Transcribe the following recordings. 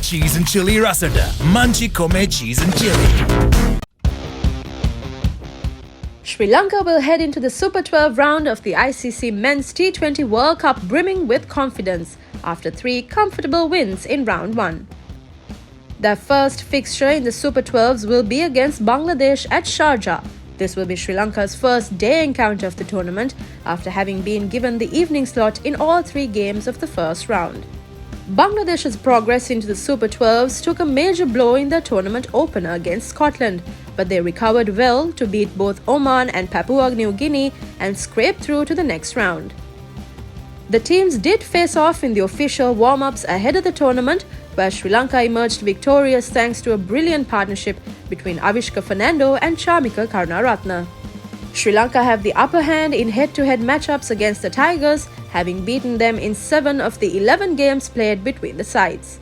cheese and chili rasada. Manchi Kome cheese and chili. Sri Lanka will head into the Super 12 round of the ICC Men's T20 World Cup brimming with confidence after 3 comfortable wins in round 1. Their first fixture in the Super 12s will be against Bangladesh at Sharjah. This will be Sri Lanka's first day encounter of the tournament after having been given the evening slot in all 3 games of the first round. Bangladesh's progress into the Super 12s took a major blow in their tournament opener against Scotland, but they recovered well to beat both Oman and Papua New Guinea and scrape through to the next round. The teams did face off in the official warm-ups ahead of the tournament, where Sri Lanka emerged victorious thanks to a brilliant partnership between Avishka Fernando and Chamika Karunaratne. Sri Lanka have the upper hand in head-to-head matchups against the Tigers, having beaten them in 7 of the 11 games played between the sides.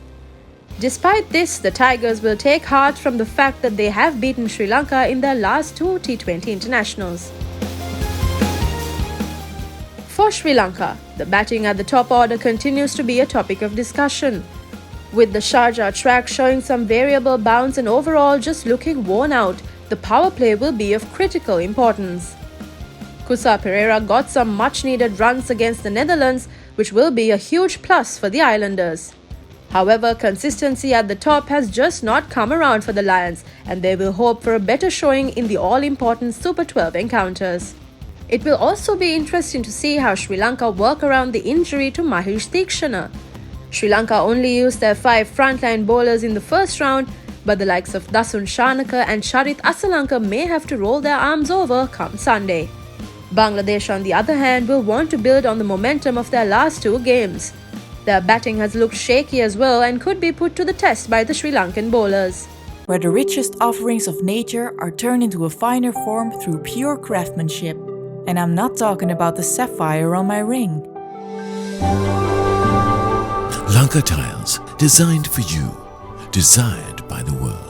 Despite this, the Tigers will take heart from the fact that they have beaten Sri Lanka in their last 2 T20 internationals. For Sri Lanka, the batting at the top order continues to be a topic of discussion. With the Sharjah track showing some variable bounce and overall just looking worn out, the power play will be of critical importance. Kusa Perera got some much-needed runs against the Netherlands, which will be a huge plus for the Islanders. However, consistency at the top has just not come around for the Lions, and they will hope for a better showing in the all-important Super 12 encounters. It will also be interesting to see how Sri Lanka work around the injury to Mahesh Theekshana. Sri Lanka only used their 5 frontline bowlers in the first round, but the likes of Dasun Shanaka and Charit Asalanka may have to roll their arms over come Sunday. Bangladesh, on the other hand, will want to build on the momentum of their last 2 games. Their batting has looked shaky as well and could be put to the test by the Sri Lankan bowlers. Where the richest offerings of nature are turned into a finer form through pure craftsmanship. And I'm not talking about the sapphire on my ring. Lanka tiles, designed for you, desired by the world.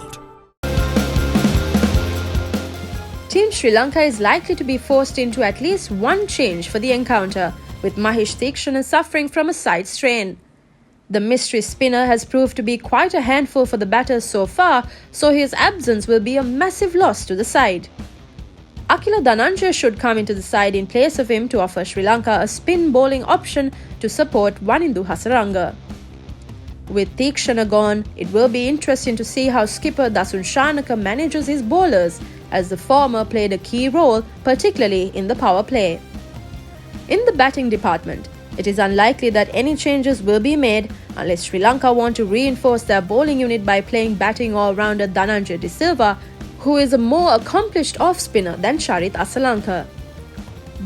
Team Sri Lanka is likely to be forced into at least one change for the encounter, with Mahesh Theekshana suffering from a side strain. The mystery spinner has proved to be quite a handful for the batters so far, so his absence will be a massive loss to the side. Akila Dhananjaya should come into the side in place of him to offer Sri Lanka a spin bowling option to support Wanindu Hasaranga. With Theekshana gone, it will be interesting to see how skipper Dasun Shanaka manages his bowlers, as the former played a key role, particularly in the power play. In the batting department, it is unlikely that any changes will be made unless Sri Lanka want to reinforce their bowling unit by playing batting all-rounder Dhananjaya De Silva, who is a more accomplished off-spinner than Charit Asalanka.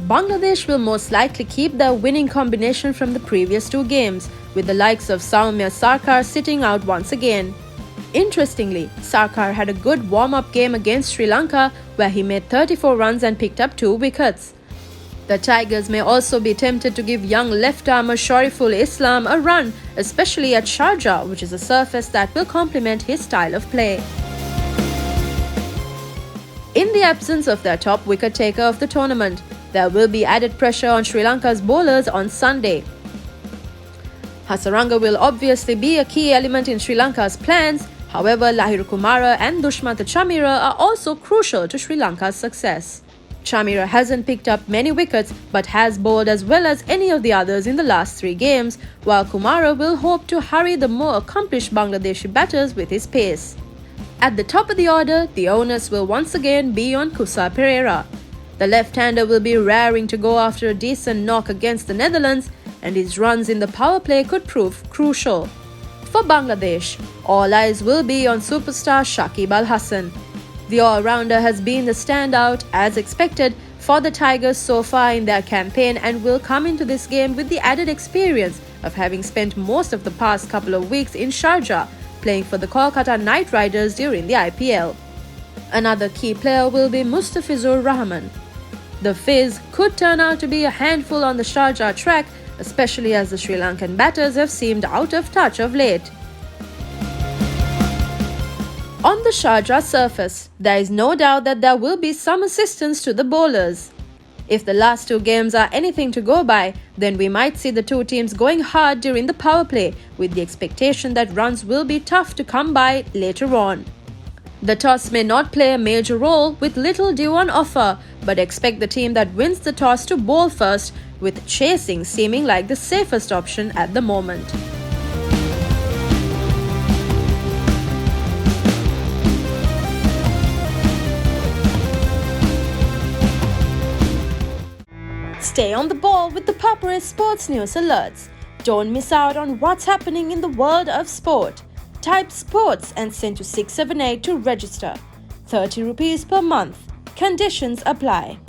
Bangladesh will most likely keep their winning combination from the previous 2 games, with the likes of Soumya Sarkar sitting out once again. Interestingly, Sarkar had a good warm-up game against Sri Lanka, where he made 34 runs and picked up 2 wickets. The Tigers may also be tempted to give young left-armer Shariful Islam a run, especially at Sharjah, which is a surface that will complement his style of play. In the absence of their top wicket-taker of the tournament, there will be added pressure on Sri Lanka's bowlers on Sunday. Hasaranga will obviously be a key element in Sri Lanka's plans. However, Lahiru Kumara and Dushmantha Chameera are also crucial to Sri Lanka's success. Chameera hasn't picked up many wickets but has bowled as well as any of the others in the last 3 games, while Kumara will hope to hurry the more accomplished Bangladeshi batters with his pace. At the top of the order, the onus will once again be on Kusa Perera. The left-hander will be raring to go after a decent knock against the Netherlands, and his runs in the power play could prove crucial. For Bangladesh, all eyes will be on superstar Shakib Al Hasan. The all-rounder has been the standout, as expected, for the Tigers so far in their campaign and will come into this game with the added experience of having spent most of the past couple of weeks in Sharjah, playing for the Kolkata Knight Riders during the IPL. Another key player will be Mustafizur Rahman. The Fizz could turn out to be a handful on the Sharjah track, especially as the Sri Lankan batters have seemed out of touch of late. On the Sharjah surface, there is no doubt that there will be some assistance to the bowlers. If the last two games are anything to go by, then we might see the two teams going hard during the power play, with the expectation that runs will be tough to come by later on. The toss may not play a major role with little dew on offer, but expect the team that wins the toss to bowl first, with chasing seeming like the safest option at the moment. Stay on the ball with the ThePapare sports news alerts. Don't miss out on what's happening in the world of sport. Type sports and send to 678 to register. 30 rupees per month. Conditions apply.